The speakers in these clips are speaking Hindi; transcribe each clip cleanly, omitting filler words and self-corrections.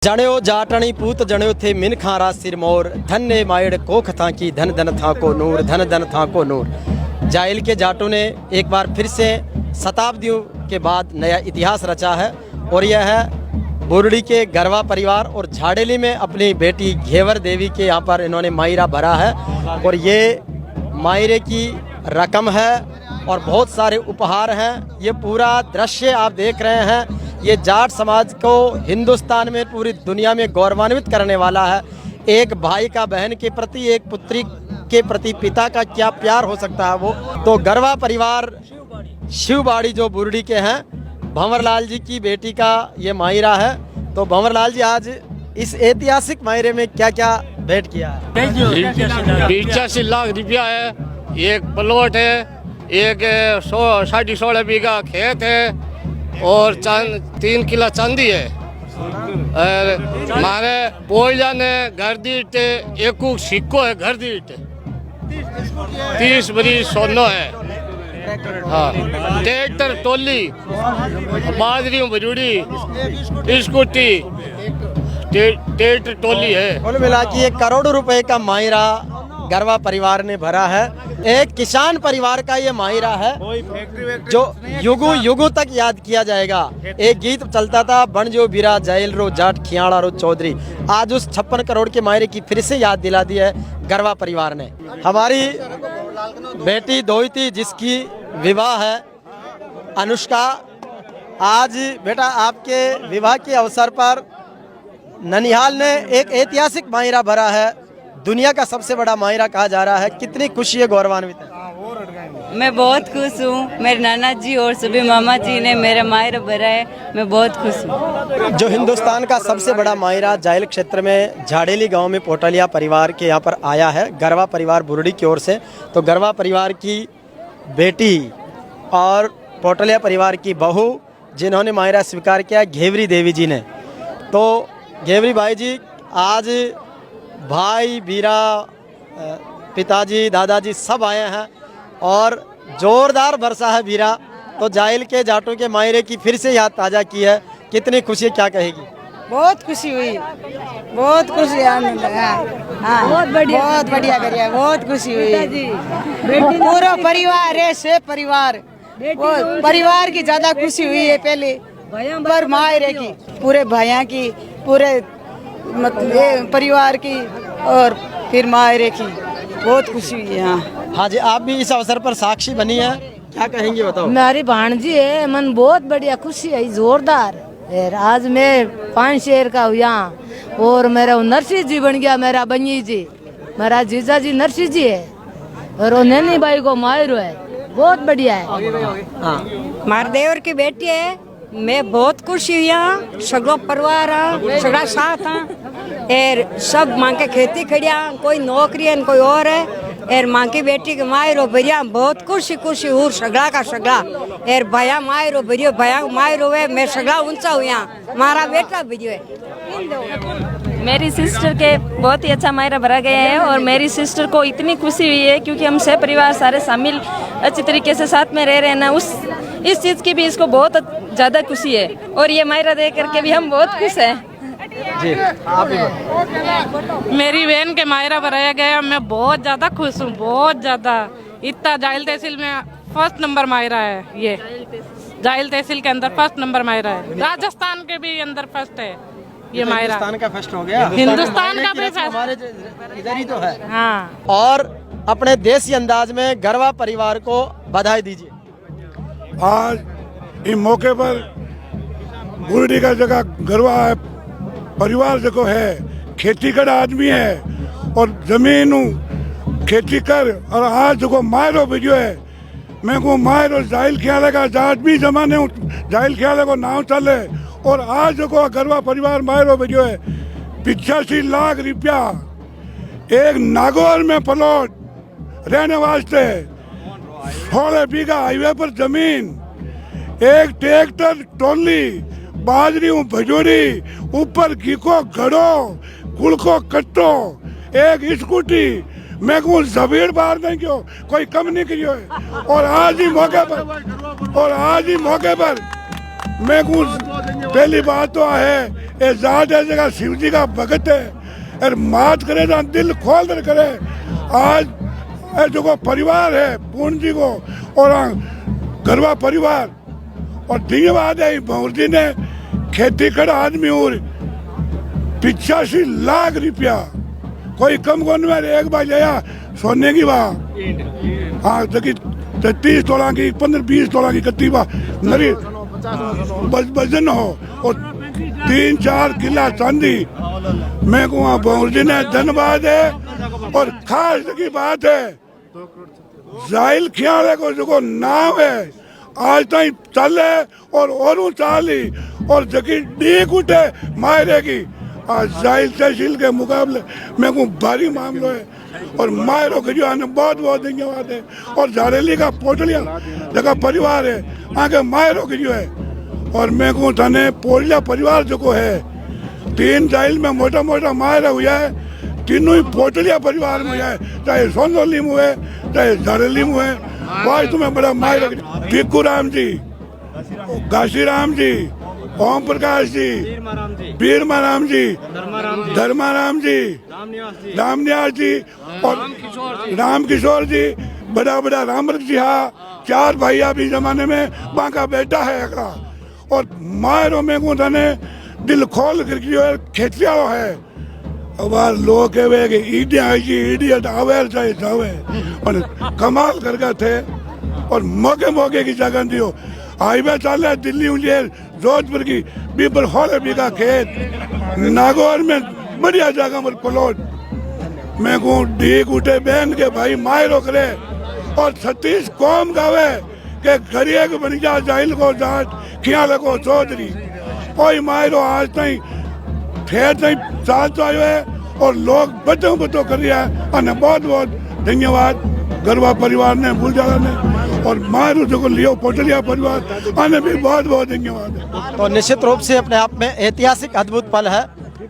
जणियो जाटणी पूत जणियो थे मिन खारा सिरमौर धन्य मायड़ कोख था की धन धन था को नूर धन धन था को नूर। जाइल के जाटों ने एक बार फिर से शताब्दियों के बाद नया इतिहास रचा है और यह है बुरड़ी के गरवा परिवार और झाड़ेली में अपनी बेटी घेवर देवी के यहाँ पर इन्होंने मायरा भरा है और ये मायरे की रकम है और बहुत सारे उपहार हैं। ये पूरा दृश्य आप देख रहे हैं, ये जाट समाज को हिंदुस्तान में पूरी दुनिया में गौरवान्वित करने वाला है। एक भाई का बहन के प्रति, एक पुत्री के प्रति पिता का क्या प्यार हो सकता है वो। तो गरवा परिवार शिवबाड़ी जो बुरड़ी के हैं, भंवरलाल जी की बेटी का ये मायरा है। तो भंवरलाल जी आज इस ऐतिहासिक मायरे में क्या क्या भेंट किया है? 85 लाख रुपया है, एक प्लॉट है, एक 16.5 बीघा खेत है और 3 किला चांदी है। और हमारे पोइला ने घर दीट एक सिक्को है, घर दीट 30 बरी सोनो है। हाँ, ट्रैक्टर टोली, बाजरी भजूड़ी, स्कूटी, ट्रैक्टर टोली है। कुल मिला के 1 करोड़ रुपए का मायरा गरवा परिवार ने भरा है। एक किसान परिवार का ये मायरा है जो युगों युगों तक याद किया जाएगा। एक गीत चलता था, बन जो बीरा जाइल रो जाट खियाड़ा रो चौधरी। आज उस 56 करोड़ के मायरे की फिर से याद दिला दी है गरवा परिवार ने। हमारी बेटी दोहिती जिसकी विवाह है, अनुष्का, आज बेटा आपके विवाह के अवसर पर ननिहाल ने एक ऐतिहासिक मायरा भरा है। दुनिया का सबसे बड़ा मायरा कहा जा रहा है। कितनी खुशी है, गौरवान्वित है? मैं बहुत खुश हूँ। मेरे नाना जी और सभी मामा जी ने मेरा मायरा भरा है, मैं बहुत खुश हूँ। जो हिंदुस्तान का सबसे बड़ा मायरा जाइल क्षेत्र में झाड़ेली गांव में पोटलिया परिवार के यहाँ पर आया है, गरवा परिवार बुरड़ी की ओर से। तो गरवा परिवार की बेटी और पोटलिया परिवार की बहू जिन्होंने मायरा स्वीकार किया, घेवरी देवी जी ने। तो घेवरी भाई जी, आज भाई, बीरा, पिताजी, दादाजी सब आए हैं और जोरदार बरसा है बीरा। तो जाइल के जाटों के मायरे की फिर से याद ताज़ा की है। कितनी खुशी, क्या कहेगी? बहुत खुशी हुई, बहुत खुशी, आनंद है। हाँ, बहुत बढ़िया करिए, बहुत खुशी हुई। पूरा परिवार है, से परिवार, वो परिवार की ज्यादा खुशी हुई है पहले, पर मायरे की, पूरे भाइयों की, पूरे मतलब परिवार की और फिर मायरे की बहुत खुशी हुई है। हाँ जी, आप भी इस अवसर पर साक्षी बनी है, क्या कहेंगे बताओ? मेरी भांजी है, मन बहुत बढ़िया खुशी है, जोरदार। आज मैं 5 शेर का हुआ और मेरा नरसिंह जी बन गया, मेरा बनी जी, मेरा जीजा जी नरसिंह जी है और वो नैनी बाई को मायरो है, बहुत बढ़िया है। हाँ, मार देवर की बेटी है, मैं बहुत खुशी हुई। सगलो परिवार सगड़ा साथ और सब माँ के खेती खड़िया, कोई नौकरी है कोई और है, और माँ की बेटी के मायरो भरिया, बहुत खुशी खुशी हूँ सगड़ा का सगड़ा। और भैया मायरो भरियो, भैया मायरो है, मैं सगड़ा ऊंचा हुआ, मारा बेटा भरियो है। मेरी सिस्टर के बहुत ही अच्छा मायरा भरा गया है और मेरी सिस्टर को इतनी खुशी हुई है क्योंकि हम सब परिवार सारे शामिल अच्छी तरीके से साथ में रह रहे हैं ना, इस चीज़ की भी इसको बहुत ज़्यादा खुशी है और ये मायरा देख करके भी हम बहुत खुश हैं। जी, आप भी। मेरी बहन के मायरा भराया गया, मैं बहुत ज़्यादा खुश हूँ, बहुत ज़्यादा। इतना जाइल तहसील में 1st नंबर मायरा है, ये जाइल तहसील के अंदर 1st नंबर मायरा है। राजस्थान के भी अंदर 1st है ये मायरा। हिंदुस्तान का फर्स्ट हो गया, हिंदुस्तान का भी फर्स्ट हमारे इधर ही तो है। हाँ, और अपने देसी अंदाज में गरवा परिवार को बधाई दीजिए। आज इस मौके पर बुरड़ी का जगह गरवा परिवार जो है, खेती कर आदमी है और जमीन खेती कर, और आज जो मायरो भिजो है, मैं को मायरो जाइल ख्याल का जाट भी जमाने जाइल ख्याल को नाव चले, और आज जो गरवा परिवार मायरो भिजो है 85 लाख रुपया, एक नागौर में प्लॉट रहने वास्ते, 16 बीघा हाईवे पर जमीन, एक ट्रैक्टर टोली, बाजरी भजोरी, ऊपर घी को घड़ो, गुड़ को कट्टो, एक स्कूटी, मैं कहूँ जबीर बाहर नहीं क्यों, कोई कम नहीं करियो है। और आज ही मौके पर मैं कहूँ पहली बात तो है ये जाट है जगह शिव जी का भगत है और मात करे ना दिल खोल कर करे। आज ये जो परिवार है पूर्ण जी को और गरवा परिवार और धन्यवाद है भंवर जी ने खेती कर आदमी और 85 लाख रुपया कोई कम कौन में एक बार लिया सोने की वहाँ हाँ जबकि 30 तोला की 15-20 तोला की कत्ती नरी वजन हो और 3-4 किला चांदी। मैं कहूँ भंवर जी ने धन्यवाद है। और खास की बात है जाहिल खियाले को जो नाम है आज तक चले और चाली और जकी डीक उठे मायरे की आज जाहिल तहसील के मुकाबले मैं कहूँ भारी मामलो है। और मायरों के जो आने बहुत बहुत धन्यवाद है। और झाड़ेली का पोटलिया जगह परिवार है आगे मायरों की जो है। और मैं कहूँ थाने पोटलिया परिवार जो को है 3 जाहिल में मोटा मोटा मायरा हुआ है तीनों ही पोटलिया परिवार में हुआ है चाहे सोनोली में हुए चाहे झाड़ेली में हुए। आज तुम्हें बड़ा मायरा टिक्कू राम जी घासी राम जी ओम प्रकाश जी बीरमा राम जी धर्माराम जी रामनियास जी और राम किशोर जी बड़ा बड़ा रामरख जी हाँ 4 भाई अभी जमाने में बांका बेटा है अगला। और मायरों में को थाने दिल खोल कर खेतिया है अब लोग कहे कि इडियट आवे चाहे जावे और कमाल करके थे और मौके मौके की जगह दियो हाईवे चले दिल्ली उलिए जोधपुर की बीबर होले बीघा खेत नागौर में बढ़िया जगह पर प्लॉट। मैं कहूँ डीक उठे बहन के भाई मायरो करे और 36 कौम गावे के गरीब के बन जा जाहिल को जाट खियाले को चौधरी कोई मायरो आज तक ठेर तक साथ आयो है और लोग बच्चों बच्चों कर रहा है। और बहुत बहुत धन्यवाद गरवा परिवार ने बुलजाला ने और मारू जो लियो पोटलिया परिवार आने भी बहुत बहुत धन्यवाद है। तो निश्चित रूप से अपने आप में ऐतिहासिक अद्भुत पल है।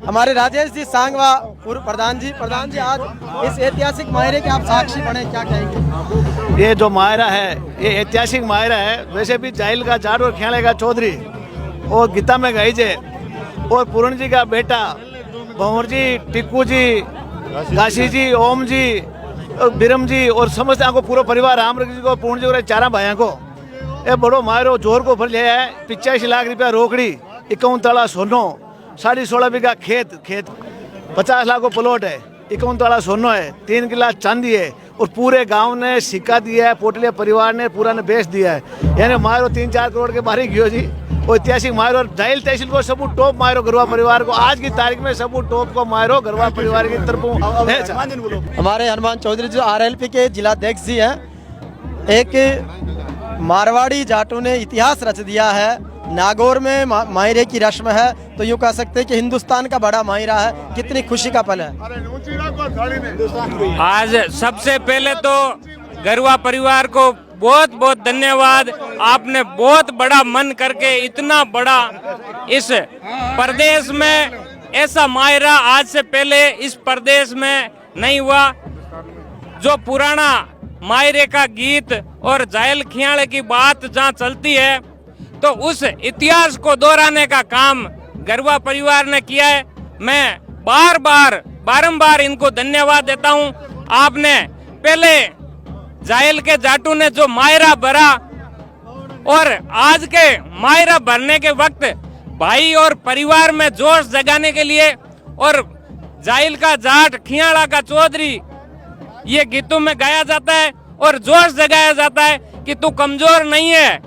हमारे राजेश जी सांगवा पूर्व प्रधान जी आज इस ऐतिहासिक मायरे के आप साक्षी बने, क्या कहेंगे? ये जो मायरा है ये ऐतिहासिक मायरा है। वैसे भी जाहिल का जाट और खियाले का चौधरी और गीता में गई जे और पूर्ण जी का बेटा भंवर जी टिक्कू जी घासी जी ओम जी बिरम जी और समस्त को पूरा परिवार रामरख जी को पूर्ण जी और 4 भाइयों को ये बड़ो मायरो जोर को फल लिया है। 85 लाख रुपया रोकड़ी 51 तोला सोनो 16.5 बीघा खेत 50 लाख को प्लॉट है 51 तोला सोनो है 3 किला चांदी है और पूरे गांव ने सिक्का दिया है पोटलिया परिवार ने पूरा ने बेच दिया है। यानी मायरो 3-4 करोड़ के बाहर गयो जी। वो ऐतिहासिक मायरो और जाहिल तहसील को सब टॉप मायरो गरवा परिवार को आज की तारीख में सब टॉप को मायरो गरवा परिवार की तरफ। हमारे हनुमान चौधरी जो RLP के जिलाध्यक्ष जी हैं, एक मारवाड़ी जाटों ने इतिहास रच दिया है। नागौर में मायरे की रस्म है तो यूँ कह सकते हैं कि हिंदुस्तान का बड़ा मायरा है। कितनी खुशी का पल है। आज सबसे पहले तो गरवा परिवार को बहुत बहुत धन्यवाद। आपने बहुत बड़ा मन करके इतना बड़ा इस प्रदेश में ऐसा मायरा आज से पहले इस प्रदेश में नहीं हुआ। जो पुराना मायरे का गीत और जाहिल खियाले की बात जहाँ चलती है तो उस इतिहास को दोहराने का काम गरवा परिवार ने किया है। मैं बारंबार इनको धन्यवाद देता हूँ। आपने पहले जाहिल के जाटू ने जो मायरा भरा और आज के मायरा भरने के वक्त भाई और परिवार में जोश जगाने के लिए और जाहिल का जाट खियाड़ा का चौधरी ये गीतों में गाया जाता है और जोश जगाया जाता है कि तू कमजोर नहीं है,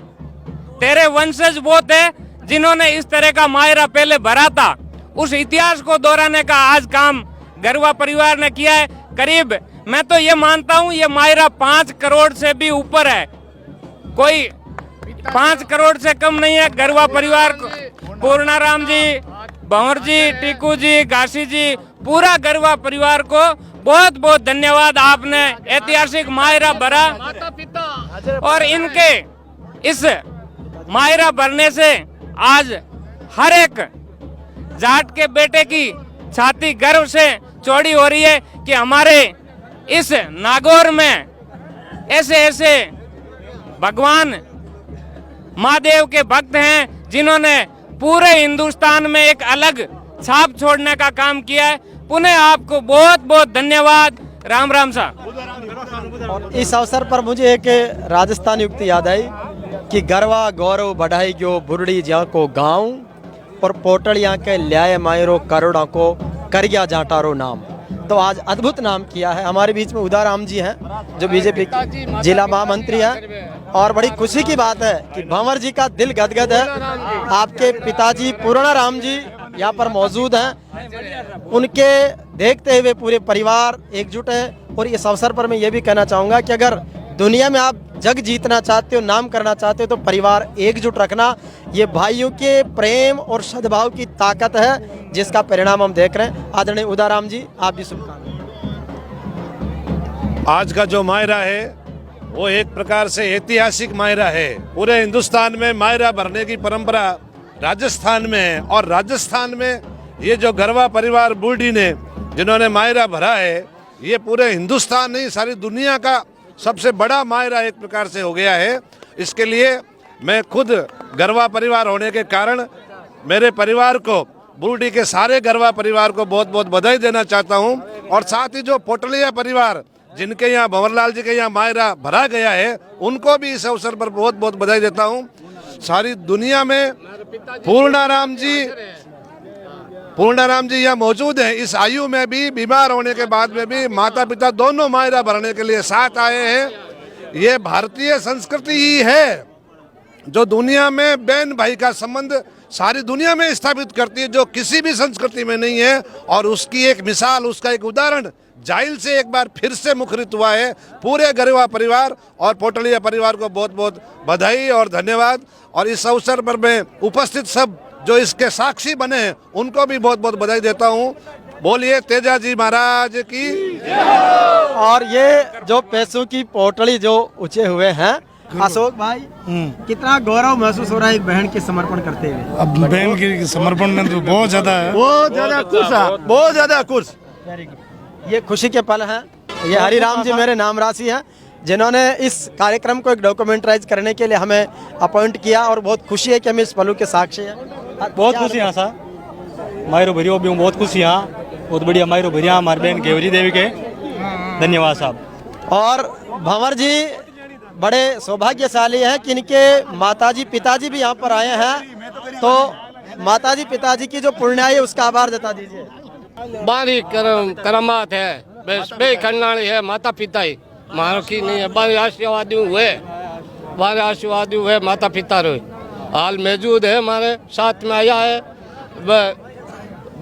तेरे वंशज वो थे जिन्होंने इस तरह का मायरा पहले भरा था। उस इतिहास को दोहराने का आज काम गरवा परिवार ने किया है। करीब मैं तो ये मानता हूँ ये मायरा 5 करोड़ से भी ऊपर है, कोई 5 करोड़ से कम नहीं है। गरवा परिवार को पूर्णाराम जी भंवर जी टिक्कू जी घासी जी पूरा गरवा परिवार को बहुत बहुत धन्यवाद। आपने ऐतिहासिक मायरा भरा और इनके इस मायरा भरने से आज हर एक जाट के बेटे की छाती गर्व से चौड़ी हो रही है कि हमारे इस नागौर में ऐसे भगवान महादेव के भक्त हैं जिन्होंने पूरे हिंदुस्तान में एक अलग छाप छोड़ने का काम किया है। पुनः आपको बहुत बहुत धन्यवाद। राम राम साहब। और इस अवसर पर मुझे एक राजस्थान युक्ति याद आई कि गरवा गौरव बढ़ाई गयो बुरड़ी ज्या को गाँव और पोटलिया के ल्याय मायरो करोड़ा को करिया जाटारो नाम। तो आज अद्भुत नाम किया है। हमारे बीच में उदाराम जी हैं जो बीजेपी जिला महामंत्री हैं और बड़ी खुशी की बात है कि भंवर जी का दिल गदगद है। आपके पिताजी पूर्णाराम जी यहाँ पर मौजूद हैं, उनके देखते हुए पूरे परिवार एकजुट है। और इस अवसर पर मैं ये भी कहना चाहूँगा कि अगर दुनिया में आप जग जीतना चाहते हो, नाम करना चाहते हो, तो परिवार एकजुट रखना, ये भाइयों के प्रेम और सद्भाव की ताकत है जिसका परिणाम हम देख रहे हैं। आदरणीय उदाराम जी, आप भी शुभकामनाएं। आज का जो मायरा है वो एक प्रकार से ऐतिहासिक मायरा है। पूरे हिंदुस्तान में मायरा भरने की परंपरा राजस्थान में है और राजस्थान में ये जो गरवा परिवार बूढ़ी ने जिन्होंने मायरा भरा है, ये पूरे हिंदुस्तान नहीं सारी दुनिया का सबसे बड़ा मायरा एक प्रकार से हो गया है। इसके लिए मैं खुद गरवा परिवार होने के कारण मेरे परिवार को, बूढ़ी के सारे गरवा परिवार को बहुत बहुत बधाई देना चाहता हूँ। और साथ ही जो पोटलिया परिवार जिनके यहाँ भंवरलाल जी के यहाँ मायरा भरा गया है, उनको भी इस अवसर पर बहुत बहुत बधाई देता हूँ। सारी दुनिया में पूर्णाराम जी यहाँ मौजूद हैं। इस आयु में भी, बीमार होने के बाद में भी माता पिता दोनों मायरा भरने के लिए साथ आए हैं। ये भारतीय संस्कृति ही है जो दुनिया में बहन भाई का संबंध सारी दुनिया में स्थापित करती है, जो किसी भी संस्कृति में नहीं है। और उसकी एक मिसाल, उसका एक उदाहरण जाइल से एक बार फिर से मुखरित हुआ है। पूरे गरवा परिवार और पोटलिया परिवार को बहुत बहुत बधाई और धन्यवाद। और इस अवसर पर मैं उपस्थित सब जो इसके साक्षी बने हैं उनको भी बहुत बहुत बधाई देता हूँ। बोलिए तेजाजी महाराज की। और ये जो पैसों की पोटली जो ऊंचे हुए हैं, अशोक भाई, कितना गौरव महसूस हो रहा है एक बहन के समर्पण करते हुए? अब बहन के समर्पण में तो बहुत ज्यादा है, बहुत ज्यादा खुश है, बहुत ज्यादा खुश। ये खुशी के पल हैं। ये हरिराम जी मेरे नाम राशि हैं जिन्होंने इस कार्यक्रम को एक डॉक्यूमेंटराइज करने के लिए हमें अपॉइंट किया और बहुत खुशी है कि हम इस पलों के साक्षी हैं। बहुत खुशी यहाँ सा मायरो भरियो भी बहुत खुशी यहाँ, बहुत बढ़िया मायरो भरिया हमारी बहन गेवरी देवी के। धन्यवाद साहब। और भंवर जी बड़े सौभाग्यशाली हैं कि इनके माताजी पिताजी भी यहाँ पर आए हैं। तो माताजी पिताजी की जो पुण्याई है उसका आभार जता दीजिए। बारी करमात है, बस बे करनाली है, माता पिता ही मारो की नहीं है। बारी आशीर्वाद हुए माता पिता रो हाल मौजूद है, हमारे साथ में आया है,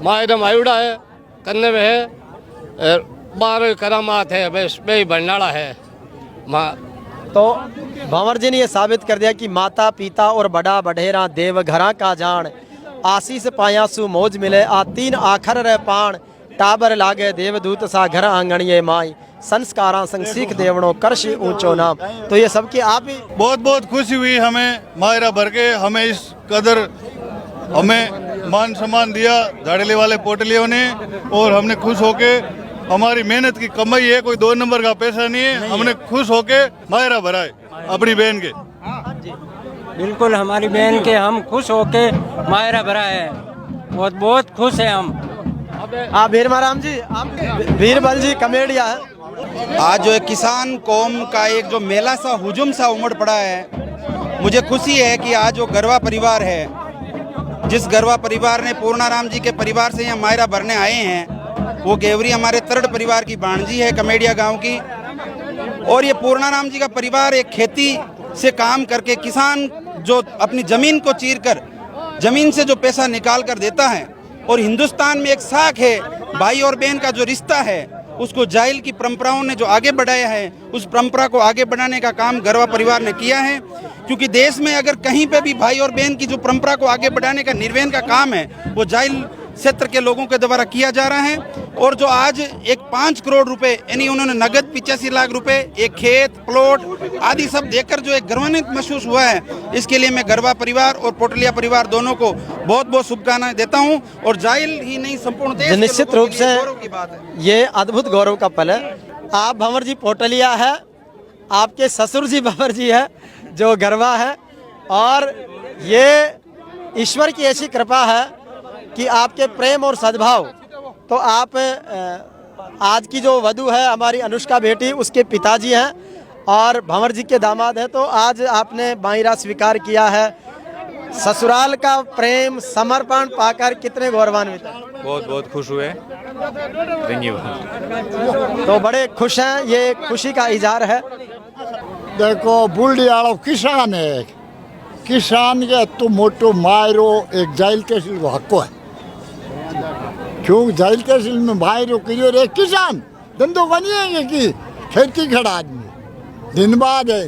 मायरा मायुड़ा है, कन्ने में है, बारह करामात है, बस बे भंडारा है। तो भंवर जी ने ये साबित कर दिया कि माता पिता और बड़ा बढेरा देव घरा का जान, आशीष पाया सु मौज मिले आ तीन आखर रह पान, टाबर लागे देवदूत सा घर आंगणिये माई, संस्कारा संग सीख देवणो करशी ऊंचो नाम। तो ये सबकी आप ही बहुत बहुत खुशी हुई हमें मायरा भर के, हमें इस कदर हमें मान सम्मान दिया धाड़ेले वाले पोटलियों ने। और हमने खुश होके, हमारी मेहनत की कमाई है, कोई 2 नंबर का पैसा नहीं है, हमने खुश होके मायरा भरा है अपनी बहन के। बिल्कुल हमारी बहन के हम खुश होके मायरा भरा है, बहुत बहुत खुश है हम। आप भीरमाराम जी, आप बीरबल जी कमेडिया है। आज जो किसान कौम का एक जो मेला सा हुजूम सा उमड़ पड़ा है, मुझे खुशी है कि आज जो गरवा परिवार है, जिस गरवा परिवार ने पूर्णाराम जी के परिवार से यहाँ मायरा भरने आए हैं, वो गेवरी हमारे तरड परिवार की भांजी है, कमेडिया गांव की। और ये पूर्णाराम जी का परिवार एक खेती से काम करके, किसान जो अपनी ज़मीन को चीर कर ज़मीन से जो पैसा निकाल कर देता है, और हिंदुस्तान में एक साख है भाई और बहन का जो रिश्ता है, उसको जाइल की परंपराओं ने जो आगे बढ़ाया है, उस परंपरा को आगे बढ़ाने का काम गरवा परिवार ने किया है। क्योंकि देश में अगर कहीं पे भी भाई और बहन की जो परंपरा को आगे बढ़ाने का निर्वहन का काम है, वो जाइल क्षेत्र के लोगों के द्वारा किया जा रहा है। और जो आज एक 5 करोड़ रुपए यानी उन्होंने नगद 85 लाख रुपए, एक खेत प्लॉट आदि सब देकर जो एक गर्वान्वित महसूस हुआ है, इसके लिए मैं गरवा परिवार और पोटलिया परिवार दोनों को बहुत बहुत शुभकामनाएं देता हूं। और जाइल ही नहीं, संपूर्ण देश निश्चित रूप से गौरव की बात है। ये अद्भुत गौरव का पल है। आप भंवर जी पोटलिया है, आपके ससुर जी भंवर जी है जो गरवा है, और ये ईश्वर की ऐसी कृपा है कि आपके प्रेम और सद्भाव, तो आप आज की जो वधू है हमारी अनुष्का बेटी, उसके पिताजी हैं और भंवर जी के दामाद हैं। तो आज आपने मायरा स्वीकार किया है, ससुराल का प्रेम समर्पण पाकर कितने गौरवान्वित हैं? बहुत बहुत खुश हुए। धन्यवाद। तो बड़े खुश हैं, ये खुशी का इजहार है। देखो बुल्डी वालों किसान है, किसान के तो मोटो मायरो एक जाइल तहसील को हको है, क्यों जाइल तहसील में मायरो करियो रे किसान धंधो बनिएंगे कि खेती खड़ा आदमी दिन बाद है